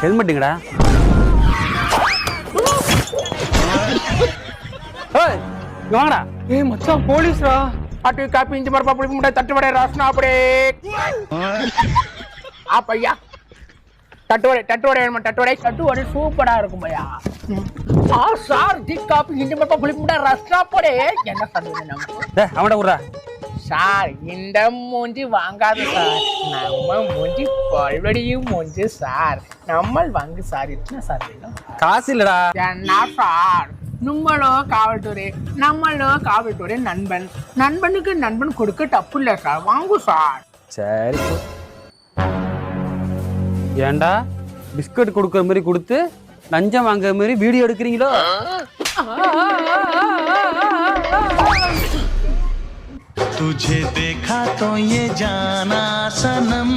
ஹெல்மெட்டுங்கடா. ஏய் இங்க வாங்கடா. ஏய் மச்சான் போலீஸ்ரா. அட்டு காப்பி இஞ்சி மரப்பா புளி முட்டை தட்டுவடை ராசனா அப்படியே பையா தட்டுவடை வேணுமா? தட்டுவடை சூப்பரா இருக்கும் பையா. சார் டீ காப்பி இஞ்சி மரப்பா புளி முட்டை ரஸ்னா போடே. என்ன சொல்லுங்க நமக்கு? டேய் அவன்டா குடுறா. சார் இந்த மூஞ்சி வாங்காது சார், நம்ம மூஞ்சி பல்வடியும் மூஞ்சி சார். நம்ம வாங்கு சார். என்ன சார் வேணும்? காசு இல்லடா. என்ன சார், நம்மளோ காவல்துறை, நம்மளோ காவல்துறை நண்பன், நண்பனுக்கு நண்பன் கொடுக்க தப்பு இல்லை சார். வாங்கு சார். சரி ஏன்டா பிஸ்கட் கொடுக்குற மாதிரி கொடுத்து லஞ்சம் வாங்குற மாதிரி வீடியோ எடுக்கிறீங்களோ? तुझे देखा तो ये जाना सनम